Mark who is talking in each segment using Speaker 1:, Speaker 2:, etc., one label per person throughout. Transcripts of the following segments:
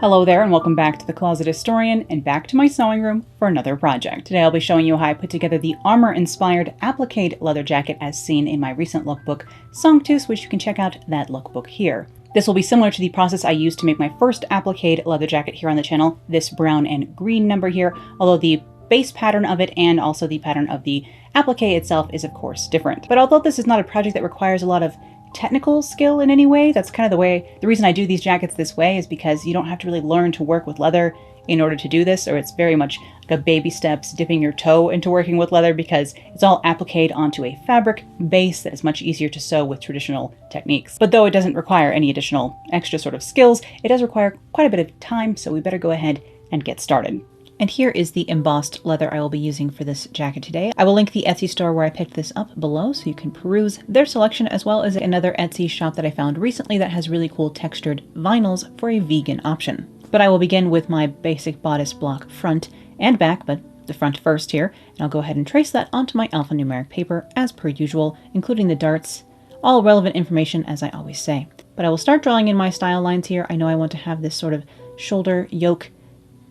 Speaker 1: Hello there and welcome back to The Closet Historian and back to my sewing room for another project. Today I'll be showing you how I put together the armor-inspired appliqued leather jacket as seen in my recent lookbook, Songtus, which you can check out that lookbook here. This will be similar to the process I used to make my first appliqued leather jacket here on the channel, this brown and green number here, although the base pattern of it and also the pattern of the applique itself is of course different. But although this is not a project that requires a lot of technical skill in any way, that's kind of the reason I do these jackets this way is because you don't have to really learn to work with leather in order to do this, or it's very much like a baby steps, dipping your toe into working with leather because it's all appliqued onto a fabric base that is much easier to sew with traditional techniques. But though it doesn't require any additional extra sort of skills, it does require quite a bit of time, so we better go ahead and get started. And here is the embossed leather I will be using for this jacket today. I will link the Etsy store where I picked this up below so you can peruse their selection, as well as another Etsy shop that I found recently that has really cool textured vinyls for a vegan option. But I will begin with my basic bodice block front and back, but the front first here, and I'll go ahead and trace that onto my alphanumeric paper as per usual, including the darts, all relevant information as I always say. But I will start drawing in my style lines here. I know I want to have this sort of shoulder yoke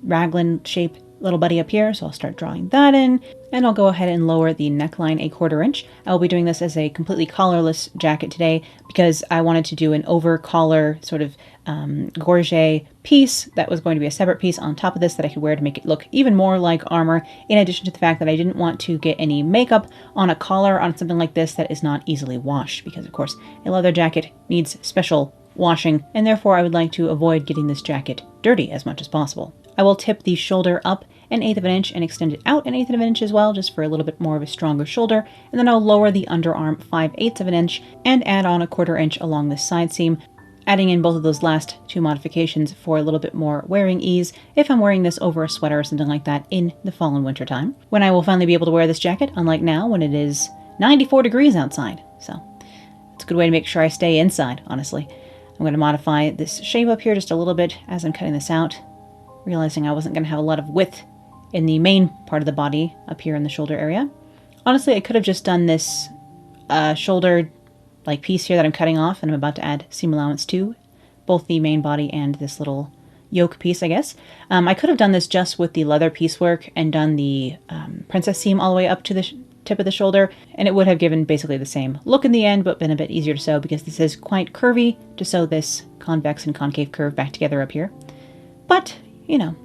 Speaker 1: raglan shape little buddy up here, so I'll start drawing that in, and I'll go ahead and lower the neckline 1/4 inch. I will be doing this as a completely collarless jacket today because I wanted to do an over collar sort of gorget piece that was going to be a separate piece on top of this that I could wear to make it look even more like armor, in addition to the fact that I didn't want to get any makeup on a collar on something like this that is not easily washed, because of course a leather jacket needs special washing, and therefore I would like to avoid getting this jacket dirty as much as possible. I will tip the shoulder up 1/8 of an inch and extend it out 1/8 of an inch as well, just for a little bit more of a stronger shoulder, and then I'll lower the underarm 5/8 of an inch and add on 1/4 inch along the side seam, adding in both of those last two modifications for a little bit more wearing ease if I'm wearing this over a sweater or something like that in the fall and winter time, when I will finally be able to wear this jacket, unlike now when it is 94 degrees outside. So it's a good way to make sure I stay inside, honestly. I'm going to modify this shape up here just a little bit as I'm cutting this out, realizing I wasn't going to have a lot of width in the main part of the body up here in the shoulder area. Honestly, I could have just done this shoulder like piece here that I'm cutting off and I'm about to add seam allowance to, both the main body and this little yoke piece, I guess. I could have done this just with the leather piecework and done the princess seam all the way up to the tip of the shoulder, and it would have given basically the same look in the end, but been a bit easier to sew because this is quite curvy to sew this convex and concave curve back together up here. But, you know,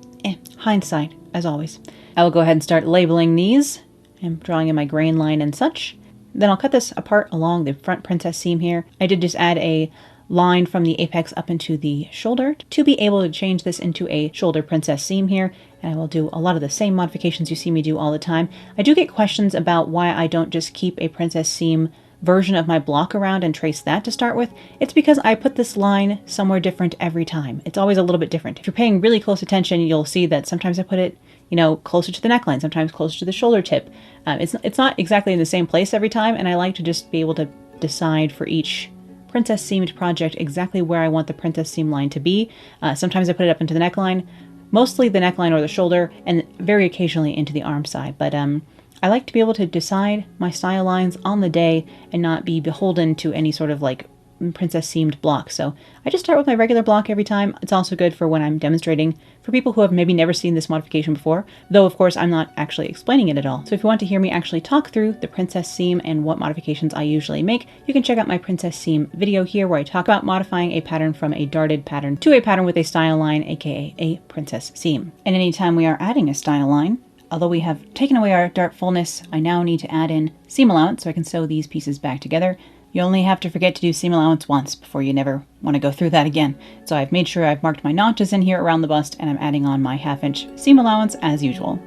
Speaker 1: hindsight, as always. I will go ahead and start labeling these. I'm drawing in my grain line and such. Then I'll cut this apart along the front princess seam here. I did just add a line from the apex up into the shoulder to be able to change this into a shoulder princess seam here, and I will do a lot of the same modifications you see me do all the time. I do get questions about why I don't just keep a princess seam version of my block around and trace that to start with. It's because I put this line somewhere different every time. It's always a little bit different. If you're paying really close attention, you'll see that sometimes I put it, you know, closer to the neckline, sometimes closer to the shoulder tip. It's not exactly in the same place every time, and I like to just be able to decide for each princess seamed project exactly where I want the princess seam line to be. Sometimes I put it up into the neckline, mostly the neckline or the shoulder, and very occasionally into the arm side. But I like to be able to decide my style lines on the day and not be beholden to any sort of like princess seamed block. So I just start with my regular block every time. It's also good for when I'm demonstrating for people who have maybe never seen this modification before, though of course I'm not actually explaining it at all. So if you want to hear me actually talk through the princess seam and what modifications I usually make, you can check out my princess seam video here where I talk about modifying a pattern from a darted pattern to a pattern with a style line, aka a princess seam. And anytime we are adding a style line, although we have taken away our dart fullness, I now need to add in seam allowance so I can sew these pieces back together. You only have to forget to do seam allowance once before you never want to go through that again. So I've made sure I've marked my notches in here around the bust, and I'm adding on my 1/2 inch seam allowance as usual.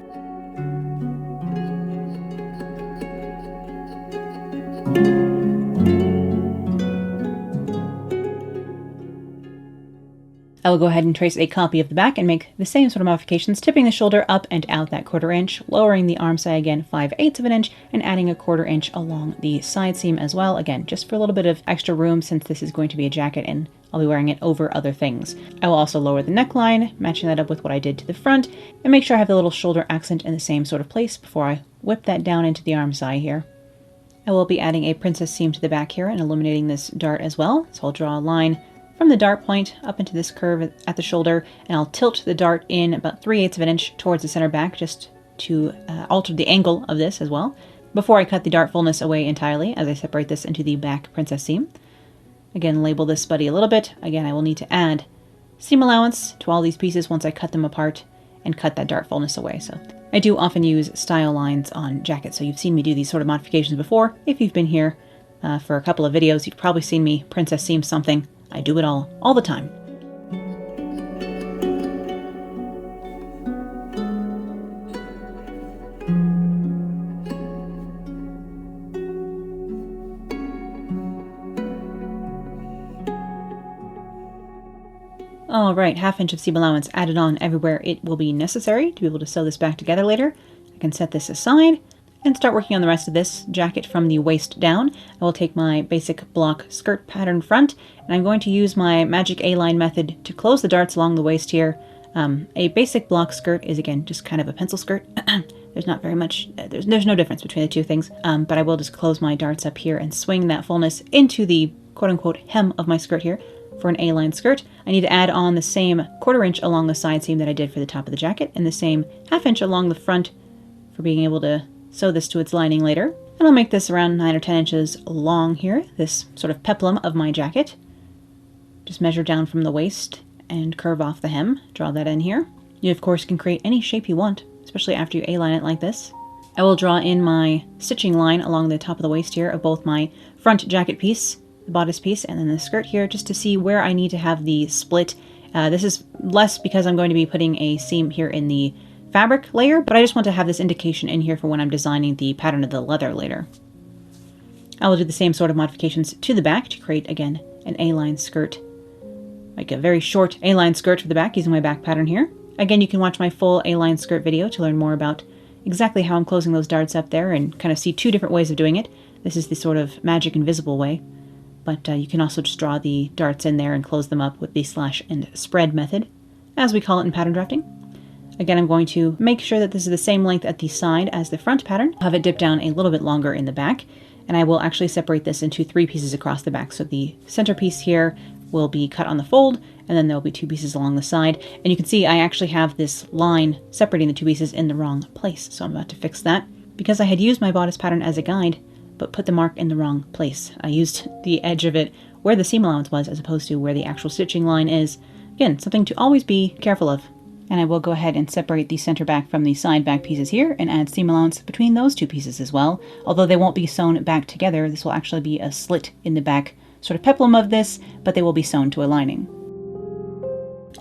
Speaker 1: I will go ahead and trace a copy of the back and make the same sort of modifications, tipping the shoulder up and out that 1/4 inch, lowering the arm side again 5/8 of an inch, and adding 1/4 inch along the side seam as well, again, just for a little bit of extra room since this is going to be a jacket and I'll be wearing it over other things. I will also lower the neckline, matching that up with what I did to the front, and make sure I have the little shoulder accent in the same sort of place before I whip that down into the arm side here. I will be adding a princess seam to the back here and illuminating this dart as well, so I'll draw a line from the dart point up into this curve at the shoulder, and I'll tilt the dart in about 3/8 of an inch towards the center back just to alter the angle of this as well, before I cut the dart fullness away entirely as I separate this into the back princess seam. Again, label this buddy a little bit. Again, I will need to add seam allowance to all these pieces once I cut them apart and cut that dart fullness away. So I do often use style lines on jackets, so you've seen me do these sort of modifications before. If you've been here for a couple of videos, you've probably seen me princess seam something. I do it all the time. Alright, 1/2 inch of seam allowance added on everywhere it will be necessary to be able to sew this back together later. I can set this aside and start working on the rest of this jacket from the waist down. I will take my basic block skirt pattern front, and I'm going to use my magic A-line method to close the darts along the waist here. A basic block skirt is, again, just kind of a pencil skirt. There's not very much, there's no difference between the two things, but I will just close my darts up here and swing that fullness into the quote-unquote hem of my skirt here. For an A-line skirt, I need to add on the same 1/4 inch along the side seam that I did for the top of the jacket, and the same 1/2 inch along the front for being able to sew this to its lining later. And I'll make this around 9 or 10 inches long here, this sort of peplum of my jacket. Just measure down from the waist and curve off the hem. Draw that in here. You, of course, can create any shape you want, especially after you A-line it like this. I will draw in my stitching line along the top of the waist here of both my front jacket piece, the bodice piece, and then the skirt here, just to see where I need to have the split. This is less because I'm going to be putting a seam here in the fabric layer, but I just want to have this indication in here for when I'm designing the pattern of the leather later. I will do the same sort of modifications to the back to create, again, an A-line skirt, like a very short A-line skirt for the back using my back pattern here. Again, you can watch my full A-line skirt video to learn more about exactly how I'm closing those darts up there and kind of see 2 different ways of doing it. This is the sort of magic invisible way. But you can also just draw the darts in there and close them up with the slash and spread method, as we call it in pattern drafting. Again, I'm going to make sure that this is the same length at the side as the front pattern, have it dip down a little bit longer in the back, and I will actually separate this into 3 pieces across the back. So the center piece here will be cut on the fold, and then there will be 2 pieces along the side. And you can see I actually have this line separating the 2 pieces in the wrong place, so I'm about to fix that. Because I had used my bodice pattern as a guide, but put the mark in the wrong place. I used the edge of it where the seam allowance was as opposed to where the actual stitching line is. Again, something to always be careful of. And I will go ahead and separate the center back from the side back pieces here and add seam allowance between those 2 pieces as well. Although they won't be sewn back together, this will actually be a slit in the back sort of peplum of this, but they will be sewn to a lining.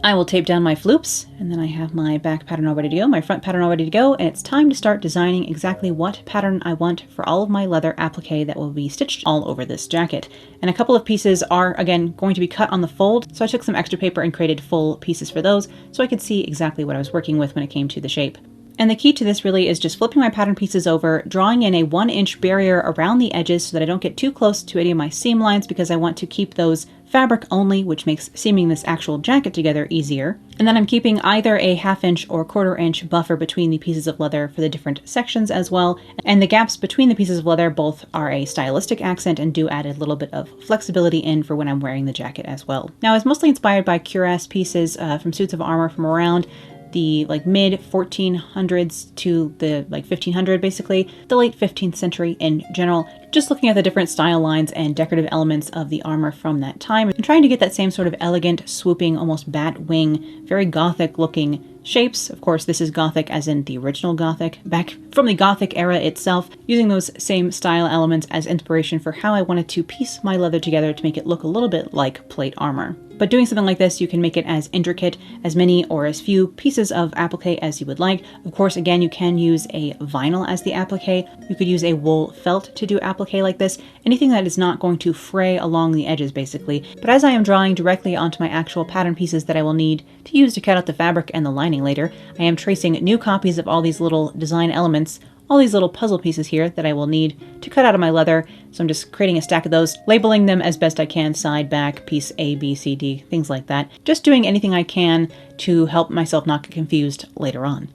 Speaker 1: I will tape down my floops, and then I have my back pattern all ready to go, my front pattern all ready to go, and it's time to start designing exactly what pattern I want for all of my leather applique that will be stitched all over this jacket. And a couple of pieces are, again, going to be cut on the fold, so I took some extra paper and created full pieces for those, so I could see exactly what I was working with when it came to the shape. And the key to this really is just flipping my pattern pieces over, drawing in a 1-inch barrier around the edges so that I don't get too close to any of my seam lines, because I want to keep those fabric only, which makes seaming this actual jacket together easier. And then I'm keeping either a 1/2 inch or 1/4 inch buffer between the pieces of leather for the different sections as well. And the gaps between the pieces of leather both are a stylistic accent and do add a little bit of flexibility in for when I'm wearing the jacket as well. Now, I was mostly inspired by cuirass pieces from suits of armor from around the mid 1400s to the 1500, basically the late 15th century in general, just looking at the different style lines and decorative elements of the armor from that time and trying to get that same sort of elegant, swooping, almost bat wing, very gothic looking shapes. Of course, this is gothic as in the original gothic, back from the gothic era itself, using those same style elements as inspiration for how I wanted to piece my leather together to make it look a little bit like plate armor. But doing something like this, you can make it as intricate, as many or as few pieces of applique as you would like. Of course, again, you can use a vinyl as the applique. You could use a wool felt to do applique like this. Anything that is not going to fray along the edges, basically. But as I am drawing directly onto my actual pattern pieces that I will need to use to cut out the fabric and the lining later, I am tracing new copies of all these little design elements, all these little puzzle pieces here that I will need to cut out of my leather. So I'm just creating a stack of those, labeling them as best I can, side, back, piece A, B, C, D, things like that. Just doing anything I can to help myself not get confused later on.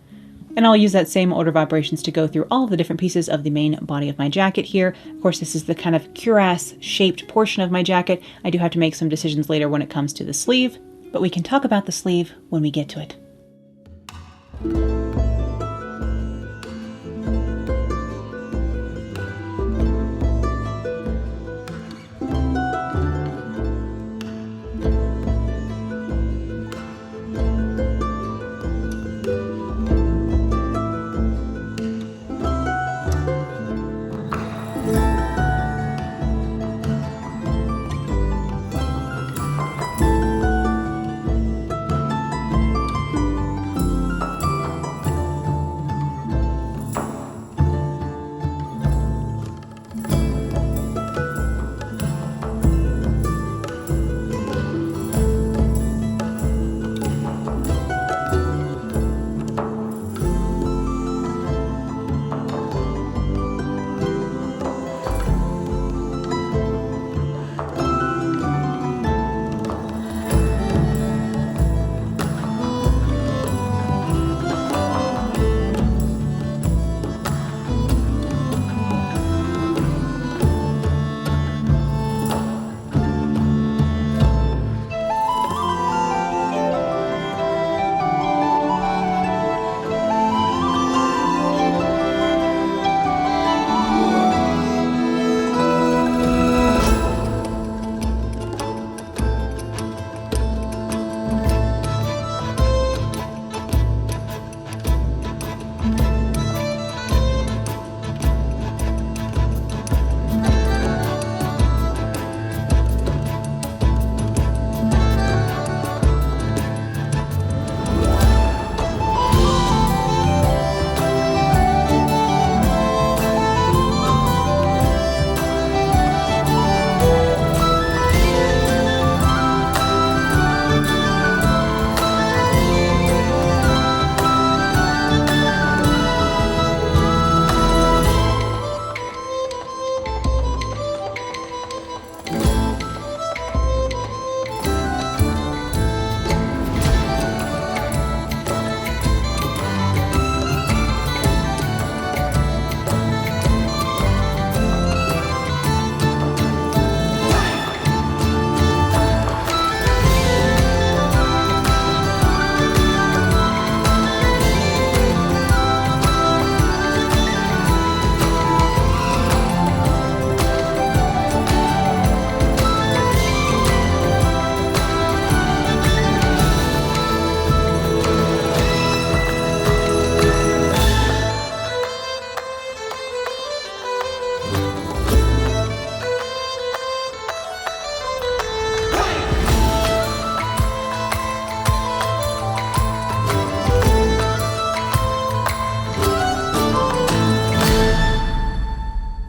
Speaker 1: And I'll use that same order of operations to go through all of the different pieces of the main body of my jacket here. Of course, this is the kind of cuirass-shaped portion of my jacket. I do have to make some decisions later when it comes to the sleeve, but we can talk about the sleeve when we get to it.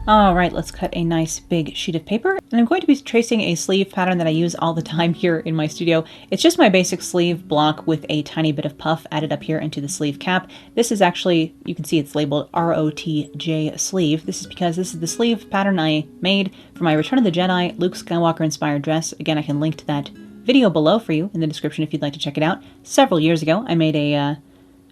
Speaker 1: All right, let's cut a nice big sheet of paper. And I'm going to be tracing a sleeve pattern that I use all the time here in my studio. It's just my basic sleeve block with a tiny bit of puff added up here into the sleeve cap. This is actually, you can see it's labeled ROTJ sleeve. This is because this is the sleeve pattern I made for my Return of the Jedi Luke Skywalker inspired dress. Again, I can link to that video below for you in the description if you'd like to check it out. Several years ago, I made a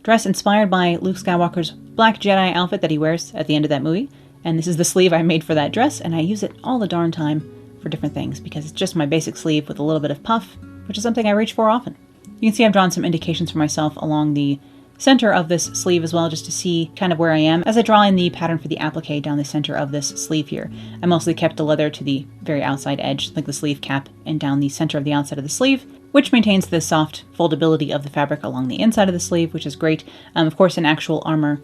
Speaker 1: dress inspired by Luke Skywalker's black Jedi outfit that he wears at the end of that movie. And this is the sleeve I made for that dress, and I use it all the darn time for different things because it's just my basic sleeve with a little bit of puff, which is something I reach for often. You can see I've drawn some indications for myself along the center of this sleeve as well, just to see kind of where I am as I draw in the pattern for the applique down the center of this sleeve here. I mostly kept the leather to the very outside edge, like the sleeve cap, and down the center of the outside of the sleeve, which maintains the soft foldability of the fabric along the inside of the sleeve, which is great. Of course, in actual armor,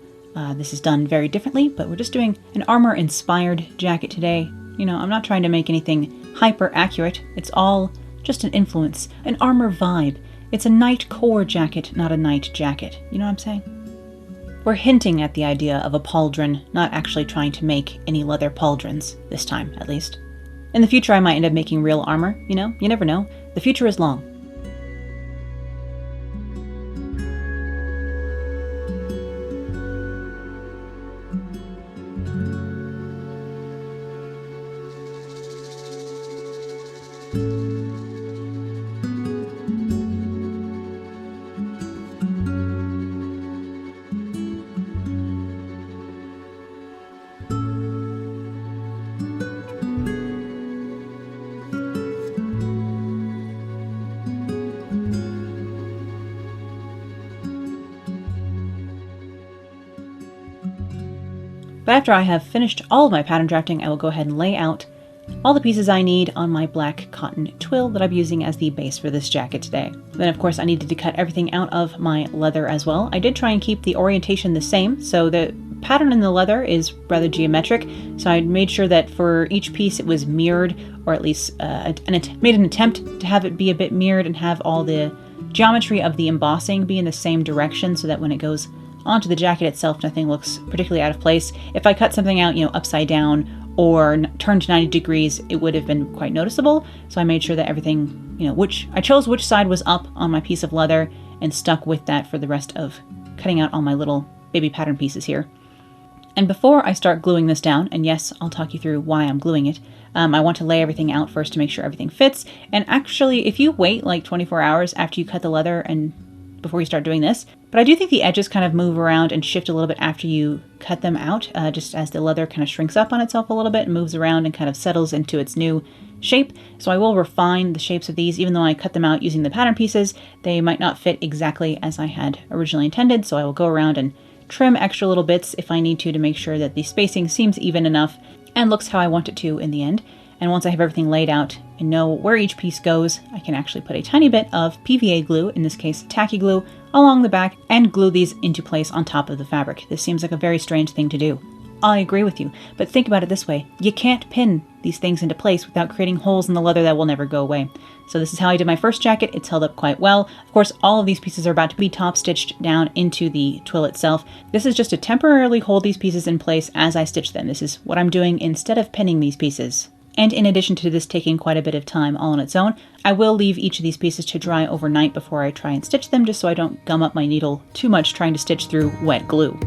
Speaker 1: this is done very differently, but we're just doing an armor-inspired jacket today. You know, I'm not trying to make anything hyper-accurate. It's all just an influence, an armor vibe. It's a night core jacket, not a night jacket. You know what I'm saying? We're hinting at the idea of a pauldron, not actually trying to make any leather pauldrons, this time, at least. In the future, I might end up making real armor, you know? You never know. The future is long. But after I have finished all of my pattern drafting, I will go ahead and lay out all the pieces I need on my black cotton twill that I'm using as the base for this jacket today. Then of course I needed to cut everything out of my leather as well. I did try and keep the orientation the same, so the pattern in the leather is rather geometric, so I made sure that for each piece it was mirrored, or at least made an attempt to have it be a bit mirrored and have all the geometry of the embossing be in the same direction, so that when it goes onto the jacket itself nothing looks particularly out of place. If I cut something out, upside down or turned 90 degrees, it would have been quite noticeable. So I made sure that everything, I chose which side was up on my piece of leather and stuck with that for the rest of cutting out all my little baby pattern pieces here. And before I start gluing this down, and yes, I'll talk you through why I'm gluing it, I want to lay everything out first to make sure everything fits. And actually, if you wait like 24 hours after you cut the leather and before you start doing this, but I do think the edges kind of move around and shift a little bit after you cut them out, just as the leather kind of shrinks up on itself a little bit and moves around and kind of settles into its new shape. So I will refine the shapes of these. Even though I cut them out using the pattern pieces, they might not fit exactly as I had originally intended, so I will go around and trim extra little bits if I need to make sure that the spacing seems even enough and looks how I want it to in the end. And once I have everything laid out and know where each piece goes, I can actually put a tiny bit of PVA glue, in this case tacky glue, along the back and glue these into place on top of the fabric. This seems like a very strange thing to do. I agree with you, but think about it this way. You can't pin these things into place without creating holes in the leather that will never go away. So this is how I did my first jacket. It's held up quite well. Of course, all of these pieces are about to be top stitched down into the twill itself. This is just to temporarily hold these pieces in place as I stitch them. This is what I'm doing instead of pinning these pieces. And in addition to this taking quite a bit of time all on its own, I will leave each of these pieces to dry overnight before I try and stitch them, just so I don't gum up my needle too much trying to stitch through wet glue.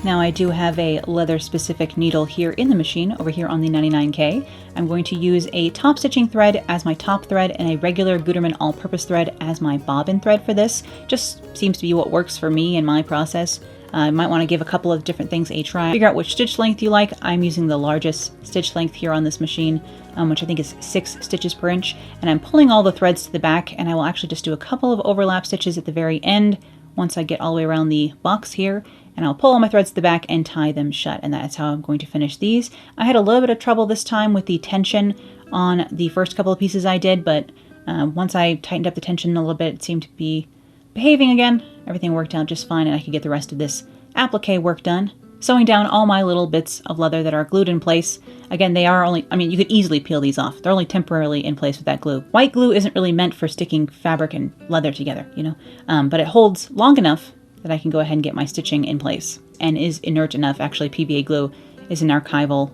Speaker 1: Now I do have a leather-specific needle here in the machine, over here on the 99K. I'm going to use a top stitching thread as my top thread and a regular Gutermann all-purpose thread as my bobbin thread for this. Just seems to be what works for me in my process. You might want to give a couple of different things a try. Figure out which stitch length you like. I'm using the largest stitch length here on this machine, which I think is 6 stitches per inch. And I'm pulling all the threads to the back, and I will actually just do a couple of overlap stitches at the very end once I get all the way around the box here. And I'll pull all my threads to the back and tie them shut, and that's how I'm going to finish these. I had a little bit of trouble this time with the tension on the first couple of pieces I did, but once I tightened up the tension a little bit, it seemed to be behaving again. Everything worked out just fine, and I could get the rest of this applique work done. Sewing down all my little bits of leather that are glued in place. Again, they are only, you could easily peel these off. They're only temporarily in place with that glue. White glue isn't really meant for sticking fabric and leather together, but it holds long enough that I can go ahead and get my stitching in place, and is inert enough. Actually, PVA glue is an archival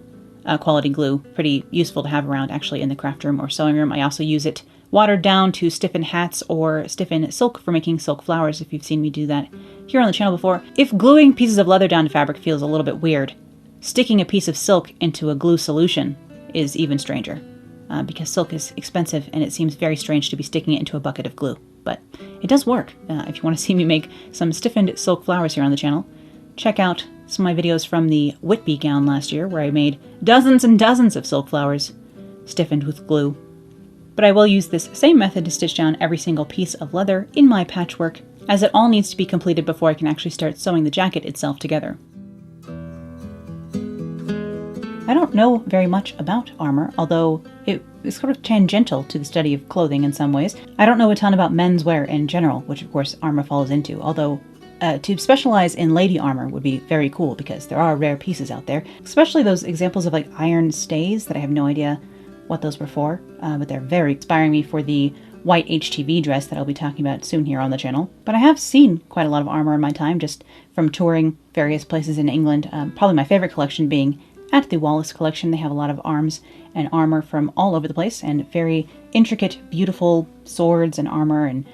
Speaker 1: quality glue, pretty useful to have around actually in the craft room or sewing room. I also use it watered down to stiffen hats or stiffen silk for making silk flowers, if you've seen me do that here on the channel before. If gluing pieces of leather down to fabric feels a little bit weird, sticking a piece of silk into a glue solution is even stranger, because silk is expensive and it seems very strange to be sticking it into a bucket of glue. But it does work. If you want to see me make some stiffened silk flowers here on the channel, check out some of my videos from the Whitby gown last year, where I made dozens and dozens of silk flowers stiffened with glue. But I will use this same method to stitch down every single piece of leather in my patchwork, as it all needs to be completed before I can actually start sewing the jacket itself together. I don't know very much about armor, although it is sort of tangential to the study of clothing in some ways. I don't know a ton about menswear in general, which of course armor falls into, although to specialize in lady armor would be very cool because there are rare pieces out there, especially those examples of like iron stays that I have no idea what those were for, but they're very inspiring me for the white HTV dress that I'll be talking about soon here on the channel. But I have seen quite a lot of armor in my time, just from touring various places in England, probably my favorite collection being at the Wallace collection. They have a lot of arms and armor from all over the place, and very intricate, beautiful swords and armor, and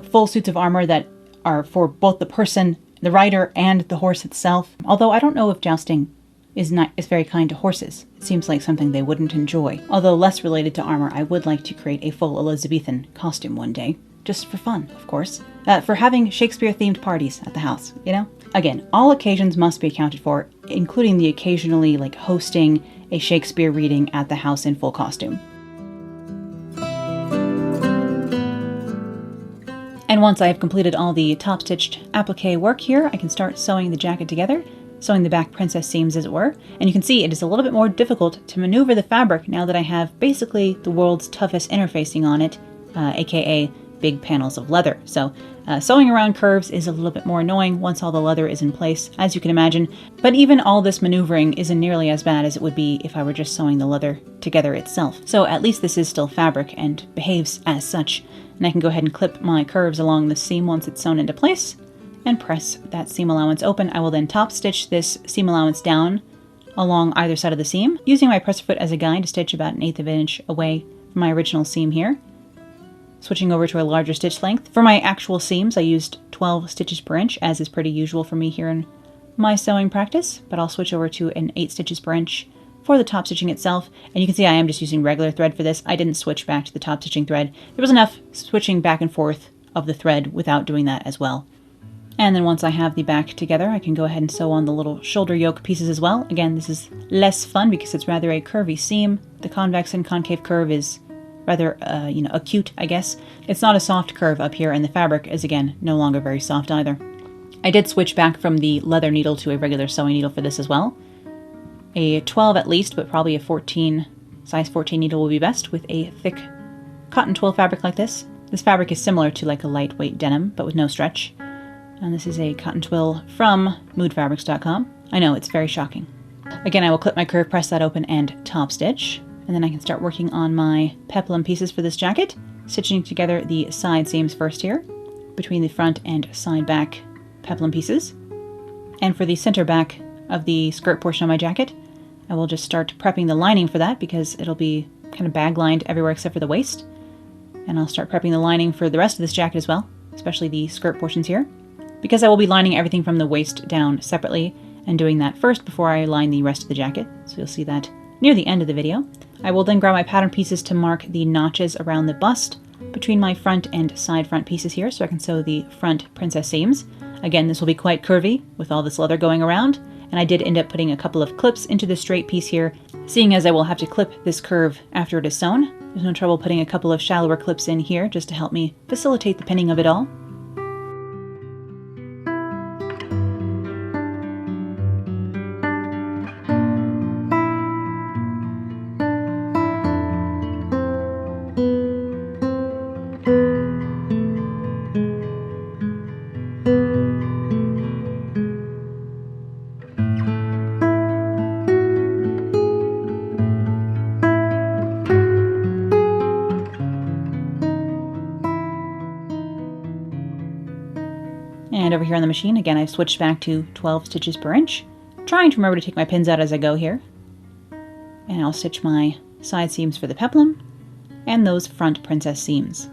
Speaker 1: full suits of armor that are for both the person, the rider, and the horse itself. Although I don't know if jousting is very kind to horses. It seems like something they wouldn't enjoy. Although less related to armor, I would like to create a full Elizabethan costume one day. Just for fun, of course. For having Shakespeare-themed parties at the house, you know? Again, all occasions must be accounted for, including the occasionally hosting a Shakespeare reading at the house in full costume. And once I have completed all the top-stitched applique work here, I can start sewing the jacket together, sewing the back princess seams as it were. And you can see it is a little bit more difficult to maneuver the fabric now that I have basically the world's toughest interfacing on it, aka big panels of leather. So sewing around curves is a little bit more annoying once all the leather is in place, as you can imagine. But even all this maneuvering isn't nearly as bad as it would be if I were just sewing the leather together itself. So at least this is still fabric and behaves as such. And I can go ahead and clip my curves along the seam once it's sewn into place and press that seam allowance open. I will then top stitch this seam allowance down along either side of the seam, using my presser foot as a guide to stitch about 1/8 of an inch away from my original seam here. Switching over to a larger stitch length. For my actual seams, I used 12 stitches per inch, as is pretty usual for me here in my sewing practice, but I'll switch over to an 8 stitches per inch for the top stitching itself. And you can see I am just using regular thread for this. I didn't switch back to the top stitching thread. There was enough switching back and forth of the thread without doing that as well. And then once I have the back together, I can go ahead and sew on the little shoulder yoke pieces as well. Again, this is less fun because it's rather a curvy seam. The convex and concave curve is rather, acute, I guess. It's not a soft curve up here, and the fabric is, again, no longer very soft either. I did switch back from the leather needle to a regular sewing needle for this as well. A 12 at least, but probably a size 14 needle will be best with a thick cotton twill fabric like this. This fabric is similar to like a lightweight denim, but with no stretch. And this is a cotton twill from moodfabrics.com. I know, it's very shocking. Again, I will clip my curve, press that open, and top stitch. And then I can start working on my peplum pieces for this jacket, stitching together the side seams first here, between the front and side back peplum pieces. And for the center back of the skirt portion of my jacket, I will just start prepping the lining for that because it'll be kind of bag lined everywhere except for the waist. And I'll start prepping the lining for the rest of this jacket as well, especially the skirt portions here, because I will be lining everything from the waist down separately and doing that first before I line the rest of the jacket. So you'll see that near the end of the video. I will then grab my pattern pieces to mark the notches around the bust between my front and side front pieces here so I can sew the front princess seams. Again, this will be quite curvy with all this leather going around, and I did end up putting a couple of clips into the straight piece here, seeing as I will have to clip this curve after it is sewn. There's no trouble putting a couple of shallower clips in here just to help me facilitate the pinning of it all. And over here on the machine, again, I've switched back to 12 stitches per inch, trying to remember to take my pins out as I go here. And I'll stitch my side seams for the peplum and those front princess seams.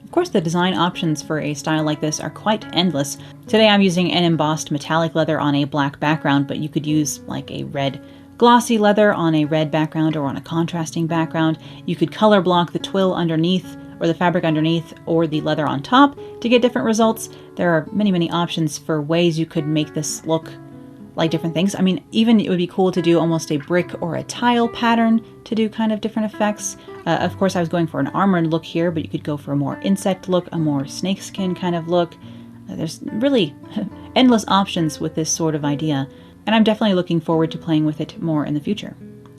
Speaker 1: Of course, the design options for a style like this are quite endless. Today I'm using an embossed metallic leather on a black background, but you could use like a red glossy leather on a red background or on a contrasting background. You could color block the twill underneath or the fabric underneath or the leather on top to get different results. There are many, many options for ways you could make this look like different things. I mean, even it would be cool to do almost a brick or a tile pattern to do kind of different effects. Of course, I was going for an armored look here, but you could go for a more insect look, a more snakeskin kind of look. There's really endless options with this sort of idea, and I'm definitely looking forward to playing with it more in the future.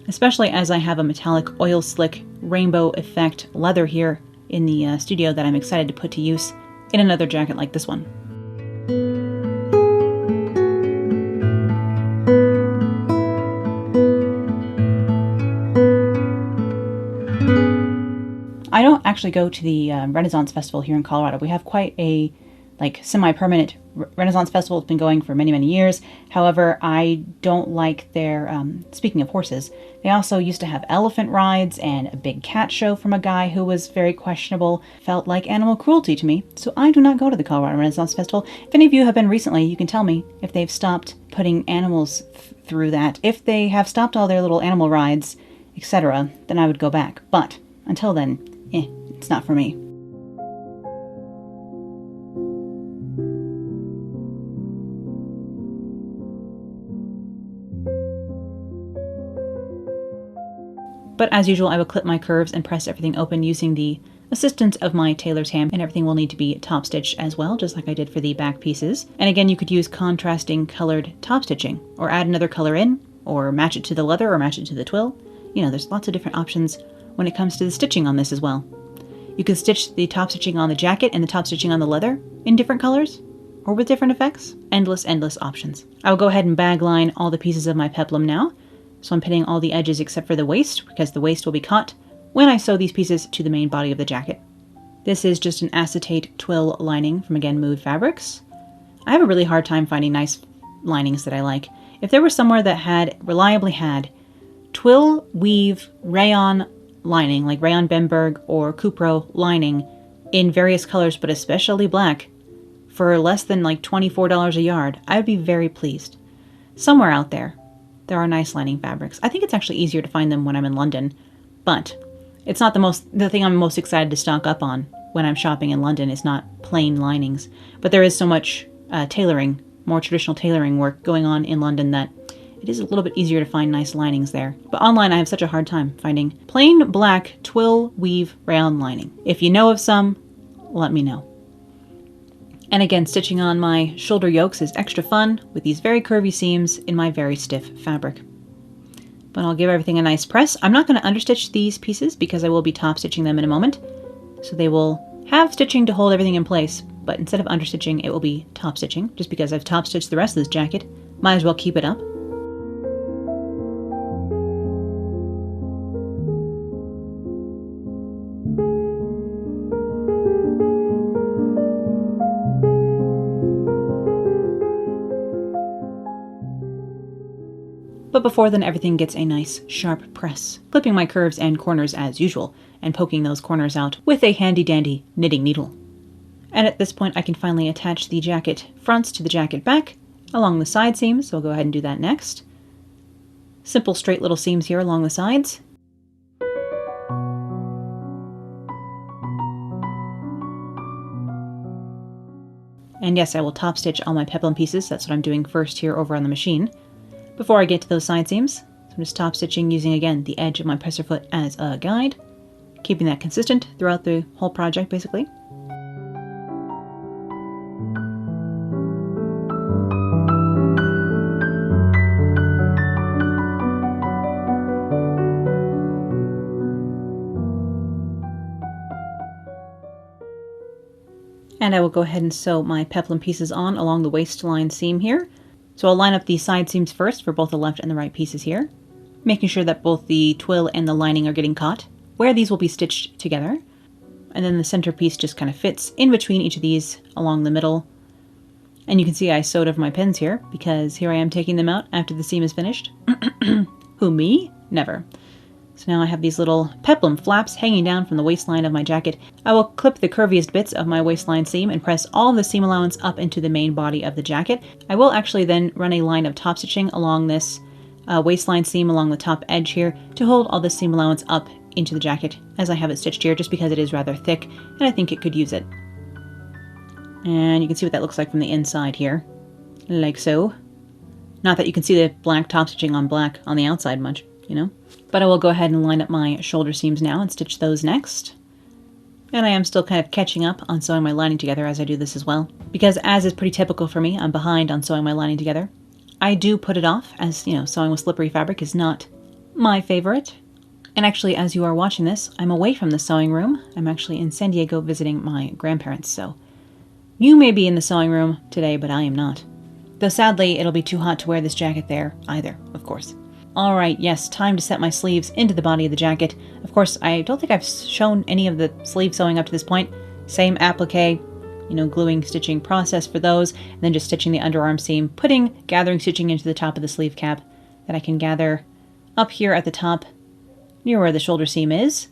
Speaker 1: Especially as I have a metallic oil slick rainbow effect leather here in the studio that I'm excited to put to use in another jacket like this one. I don't actually go to the Renaissance Festival here in Colorado. We have quite a semi-permanent Renaissance Festival. It's been going for many, many years. However, I don't like their, speaking of horses, they also used to have elephant rides and a big cat show from a guy who was very questionable. Felt like animal cruelty to me. So I do not go to the Colorado Renaissance Festival. If any of you have been recently, you can tell me if they've stopped putting animals through that. If they have stopped all their little animal rides, etc., then I would go back. But until then, it's not for me. But as usual, I will clip my curves and press everything open using the assistance of my tailor's hand, and everything will need to be top stitched as well, just like I did for the back pieces. And again, you could use contrasting colored top stitching, or add another color in, or match it to the leather, or match it to the twill. You know, there's lots of different options when it comes to the stitching on this as well. You can stitch the top stitching on the jacket and the top stitching on the leather in different colors, or with different effects. Endless, endless options. I will go ahead and bag line all the pieces of my peplum now. So I'm pinning all the edges except for the waist, because the waist will be caught when I sew these pieces to the main body of the jacket. This is just an acetate twill lining from, again, Mood Fabrics. I have a really hard time finding nice linings that I like. If there was somewhere that reliably had twill weave rayon lining, like rayon Bemberg or Cupro lining in various colors, but especially black, for less than like $24 a yard, I would be very pleased. Somewhere out there are nice lining fabrics. I think it's actually easier to find them when I'm in London, but it's not the thing I'm most excited to stock up on when I'm shopping in London is not plain linings. But there is so much tailoring, more traditional tailoring work going on in London that it is a little bit easier to find nice linings there. But online I have such a hard time finding plain black twill weave rayon lining. If you know of some, let me know. And again, stitching on my shoulder yokes is extra fun with these very curvy seams in my very stiff fabric. But I'll give everything a nice press. I'm not going to understitch these pieces because I will be top stitching them in a moment. So they will have stitching to hold everything in place, but instead of understitching, it will be top stitching. Just because I've top stitched the rest of this jacket, might as well keep it up. But before then, everything gets a nice sharp press, clipping my curves and corners as usual, and poking those corners out with a handy-dandy knitting needle. And at this point I can finally attach the jacket fronts to the jacket back along the side seams, so I'll go ahead and do that next. Simple straight little seams here along the sides. And yes, I will top stitch all my peplum pieces. That's what I'm doing first here over on the machine. Before I get to those side seams, so I'm just top stitching using, again, the edge of my presser foot as a guide, keeping that consistent throughout the whole project, basically. And I will go ahead and sew my peplum pieces on along the waistline seam here. So I'll line up the side seams first for both the left and the right pieces here, making sure that both the twill and the lining are getting caught, where these will be stitched together. And then the center piece just kind of fits in between each of these along the middle. And you can see I sewed over my pins here, because here I am taking them out after the seam is finished. Who, me? Never. So now I have these little peplum flaps hanging down from the waistline of my jacket. I will clip the curviest bits of my waistline seam and press all the seam allowance up into the main body of the jacket. I will actually then run a line of top stitching along this waistline seam along the top edge here to hold all the seam allowance up into the jacket as I have it stitched here, just because it is rather thick and I think it could use it. And you can see what that looks like from the inside here, like so. Not that you can see the black top stitching on black on the outside much, you know? But I will go ahead and line up my shoulder seams now and stitch those next. And I am still kind of catching up on sewing my lining together as I do this as well. Because as is pretty typical for me, I'm behind on sewing my lining together. I do put it off, as, you know, sewing with slippery fabric is not my favorite. And actually, as you are watching this, I'm away from the sewing room. I'm actually in San Diego visiting my grandparents, so you may be in the sewing room today, but I am not. Though sadly, it'll be too hot to wear this jacket there either, of course. Alright, yes, time to set my sleeves into the body of the jacket. Of course, I don't think I've shown any of the sleeve sewing up to this point. Same applique, you know, gluing, stitching process for those, and then just stitching the underarm seam, gathering stitching into the top of the sleeve cap that I can gather up here at the top near where the shoulder seam is.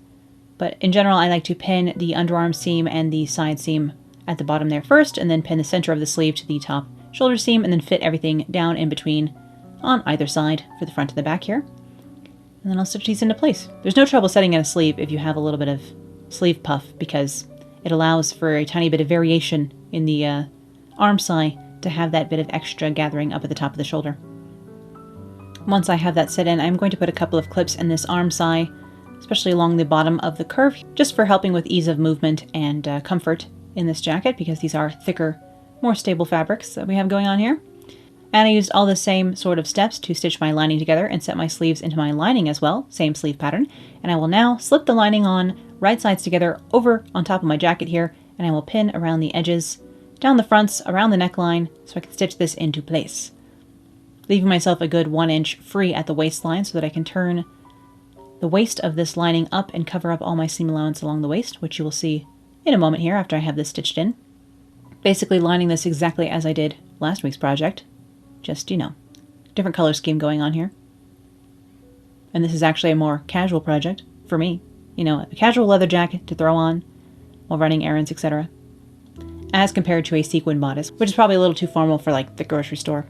Speaker 1: But in general, I like to pin the underarm seam and the side seam at the bottom there first, and then pin the center of the sleeve to the top shoulder seam, and then fit everything down in between on either side for the front and the back here. And then I'll stitch these into place. There's no trouble setting in a sleeve if you have a little bit of sleeve puff, because it allows for a tiny bit of variation in the arm side to have that bit of extra gathering up at the top of the shoulder. Once I have that set in, I'm going to put a couple of clips in this arm side, especially along the bottom of the curve, just for helping with ease of movement and comfort in this jacket, because these are thicker, more stable fabrics that we have going on here. And I used all the same sort of steps to stitch my lining together and set my sleeves into my lining as well, same sleeve pattern. And I will now slip the lining on right sides together over on top of my jacket here, and I will pin around the edges, down the fronts, around the neckline, so I can stitch this into place. Leaving myself a good 1 inch free at the waistline so that I can turn the waist of this lining up and cover up all my seam allowance along the waist, which you will see in a moment here after I have this stitched in. Basically lining this exactly as I did last week's project. Just, you know, different color scheme going on here. And this is actually a more casual project for me. You know, a casual leather jacket to throw on while running errands, etc. As compared to a sequin bodice, which is probably a little too formal for like the grocery store.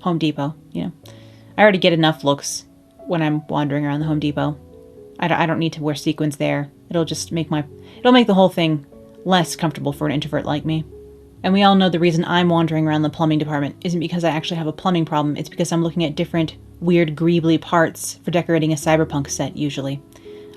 Speaker 1: Home Depot, you know. I already get enough looks when I'm wandering around the Home Depot. I don't need to wear sequins there. It'll just make the whole thing less comfortable for an introvert like me. And we all know the reason I'm wandering around the plumbing department isn't because I actually have a plumbing problem. It's because I'm looking at different weird greebly parts for decorating a cyberpunk set, usually.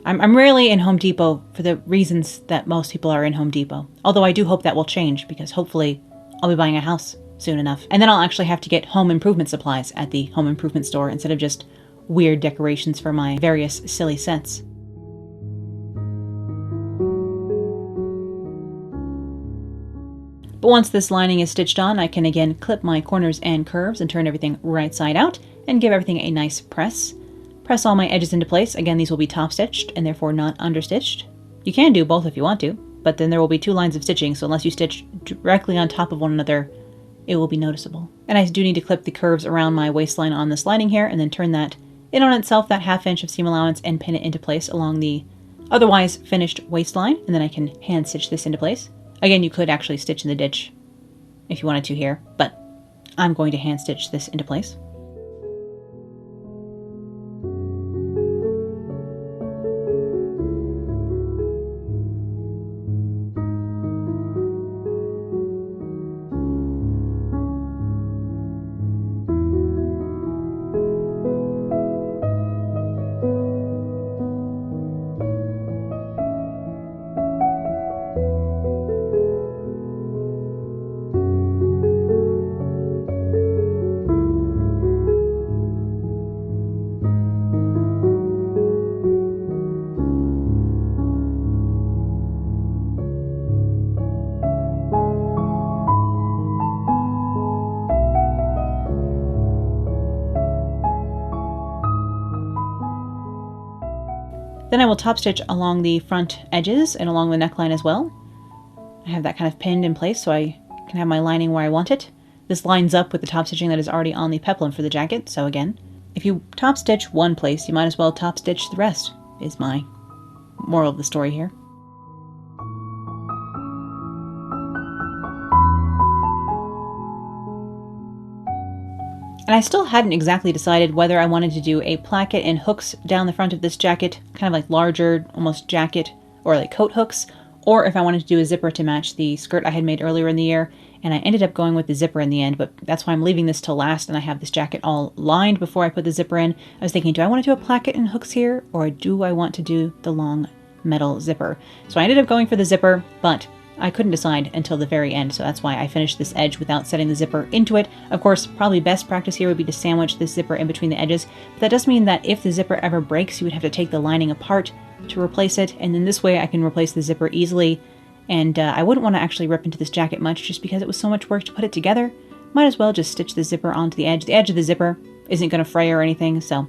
Speaker 1: I'm rarely in Home Depot for the reasons that most people are in Home Depot. Although I do hope that will change, because hopefully I'll be buying a house soon enough. And then I'll actually have to get home improvement supplies at the home improvement store instead of just weird decorations for my various silly sets. But once this lining is stitched on, I can again clip my corners and curves and turn everything right side out and give everything a nice press. Press all my edges into place. Again, these will be top stitched and therefore not understitched. You can do both if you want to, but then there will be 2 lines of stitching, so unless you stitch directly on top of one another, it will be noticeable. And I do need to clip the curves around my waistline on this lining here and then turn that in on itself, that 1/2 inch of seam allowance, and pin it into place along the otherwise finished waistline, and then I can hand stitch this into place. Again, you could actually stitch in the ditch if you wanted to here, but I'm going to hand stitch this into place. Then I will top stitch along the front edges and along the neckline as well. I have that kind of pinned in place so I can have my lining where I want it. This lines up with the top stitching that is already on the peplum for the jacket, so again, if you top stitch one place, you might as well top stitch the rest, is my moral of the story here. And I still hadn't exactly decided whether I wanted to do a placket and hooks down the front of this jacket, kind of like larger, almost jacket or like coat hooks, or if I wanted to do a zipper to match the skirt I had made earlier in the year, and I ended up going with the zipper in the end, but that's why I'm leaving this till last, and I have this jacket all lined before I put the zipper in. I was thinking, do I want to do a placket and hooks here, or do I want to do the long metal zipper? So I ended up going for the zipper, but I couldn't decide until the very end, so that's why I finished this edge without setting the zipper into it. Of course, probably best practice here would be to sandwich this zipper in between the edges, but that does mean that if the zipper ever breaks, you would have to take the lining apart to replace it, and then this way I can replace the zipper easily. And I wouldn't want to actually rip into this jacket much just because it was so much work to put it together. Might as well just stitch the zipper onto the edge. The edge of the zipper isn't going to fray or anything, so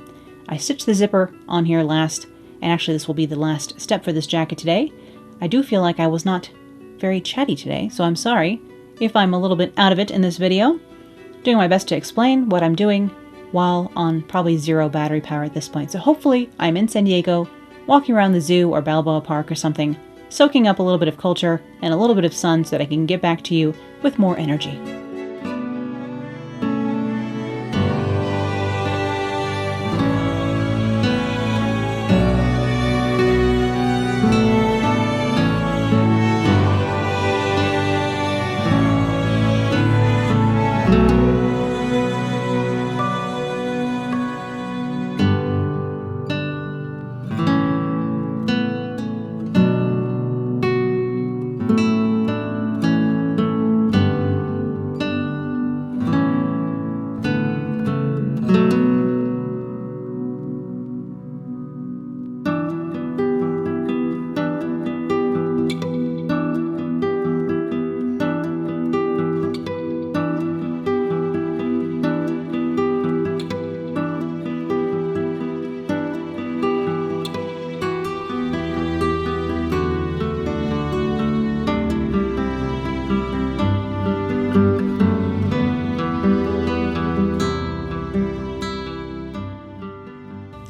Speaker 1: I stitched the zipper on here last, and actually this will be the last step for this jacket today. I do feel like I was not very chatty today, so I'm sorry if I'm a little bit out of it in this video. Doing my best to explain what I'm doing while on probably 0 battery power at this point. So hopefully I'm in San Diego, walking around the zoo or Balboa Park or something, soaking up a little bit of culture and a little bit of sun so that I can get back to you with more energy.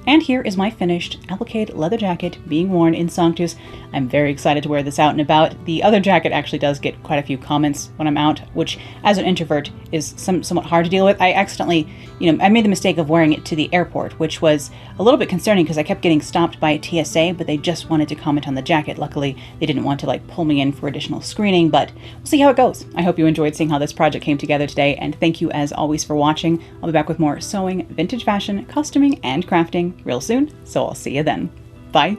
Speaker 1: And here is my finished appliqued leather jacket being worn in Sanctus. I'm very excited to wear this out and about. The other jacket actually does get quite a few comments when I'm out, which as an introvert is somewhat hard to deal with. I accidentally, I made the mistake of wearing it to the airport, which was a little bit concerning because I kept getting stopped by TSA, but they just wanted to comment on the jacket. Luckily, they didn't want to pull me in for additional screening, but we'll see how it goes. I hope you enjoyed seeing how this project came together today, and thank you as always for watching. I'll be back with more sewing, vintage fashion, costuming, and crafting real soon, so I'll see you then. Bye!